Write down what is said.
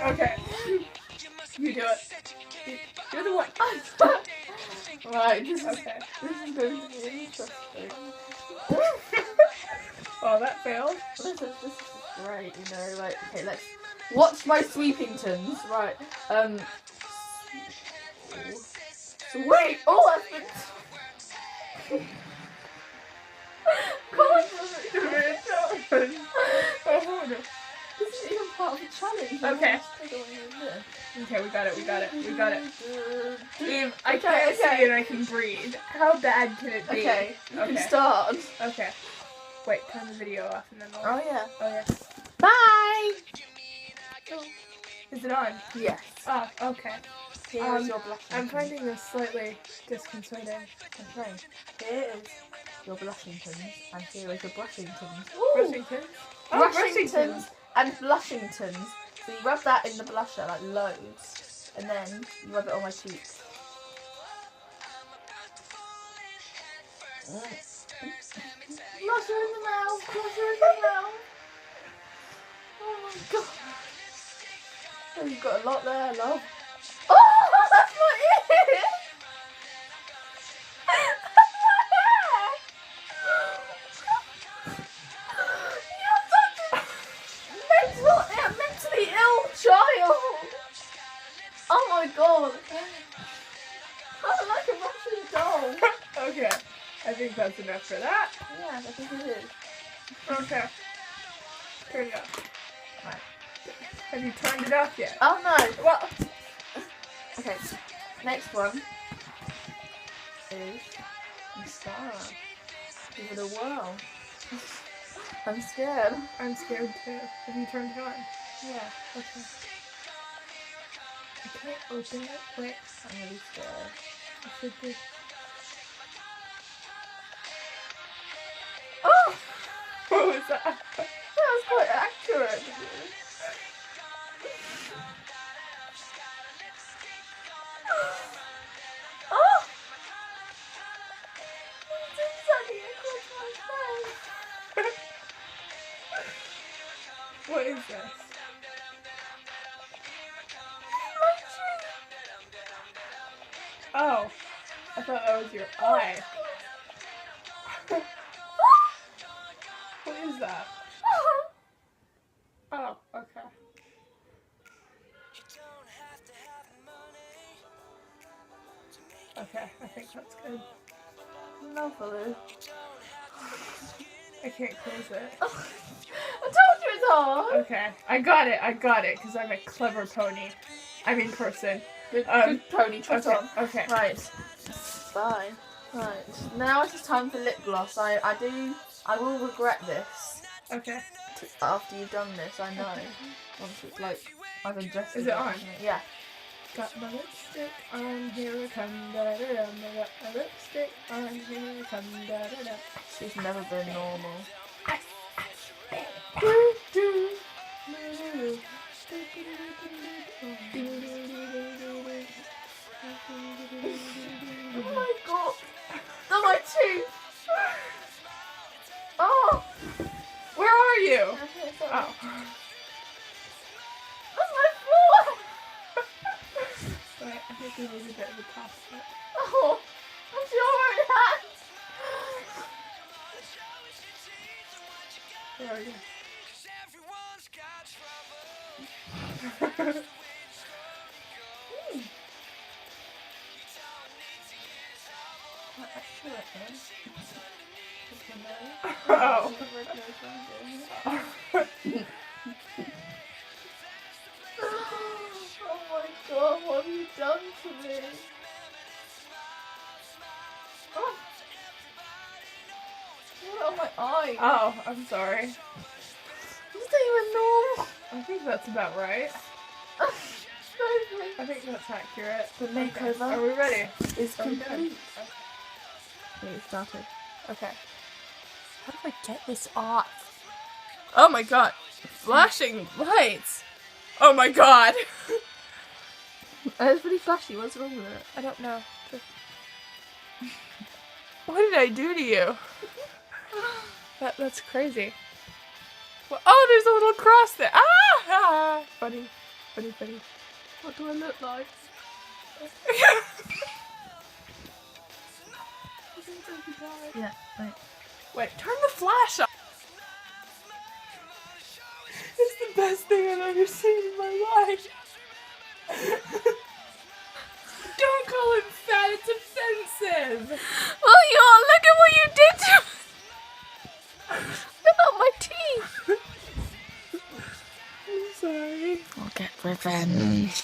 Okay. You do it. You're the one. Right, this is going to be interesting. Oh, that failed. This is great, you know, like, okay, let's watch my Sweepingtons, right, sweet, oh, that's been, this isn't even part of the challenge. Okay. Okay, we got it. I can't see and I can breathe. How bad can it be? Okay, you can start. Okay. Wait, turn the video off and then we'll... Oh, yeah. Bye! Is it on? Yes. Oh, okay. Here is your blushing. I'm finding this slightly disconcerting. Okay. Here is your Blushingtons, and here is your Brushingtons. Brushingtons? Oh, Brushingtons and Blushingtons. So you rub that in the blusher, like loads, and then you rub it on my cheeks. Blusher in the mouth, blusher in the mouth. Oh my god. Oh, you've got a lot there, love. Oh, that's my ear! You're such a mentally ill child! Oh my god! I'm like a Russian doll. Okay. I think that's enough for that. Yeah, I think it is. Okay. Turn it off. Right. Have you turned it off yet? Oh no! Well... Okay, next one is mascara. Give it a whirl. I'm scared. I'm scared too. Have you turned it on? Yeah. Okay. I can't open it. Wait. I'm really scared. It should be... Oh! What was that? That was quite accurate. Oh! It's exactly across my face. What is this? My cheek. Oh. I thought that was your eye. What is that? Oh, okay. Okay, I think that's good. Lovely. I can't close it. I told you it's hard. Okay, I got it, because I'm a clever pony. I mean person. Good pony, trot on. Okay. Right. Fine. Right. Now it is time for lip gloss. I will regret this. Okay. After you've done this, I know. Once it's like, I've ingested Is it on? Yeah. Got my lipstick on, here it come, da da da. I got my lipstick on, here it come, da da da. She's never been normal. Oh my god! Oh my tooth! Oh! Where are you? Oh. That's my floor! Wait, I think we need a bit of a top split. Oh! That's your hand! Where are you? Oh. Oh my god, what have you done to me? Oh. What are my eyes? Oh, I'm sorry. Is that even normal? I think that's about right. I think that's accurate. The makeover Are we ready? is Are we done? complete. Okay, it started. Okay. How do I get this off? Oh my god. Flashing lights. Oh my god. It's really flashy. What's wrong with it? I don't know. What did I do to you? That's crazy. Well, oh, there's a little cross there. Ah! Funny. Funny. What do I look like? Yeah, wait. Wait, turn the flash off. It's the best thing I've ever seen in my life. Don't call him fat, it's offensive. Oh, y'all, look at what you did to me. Look at my teeth. I'm sorry. I'll get revenge.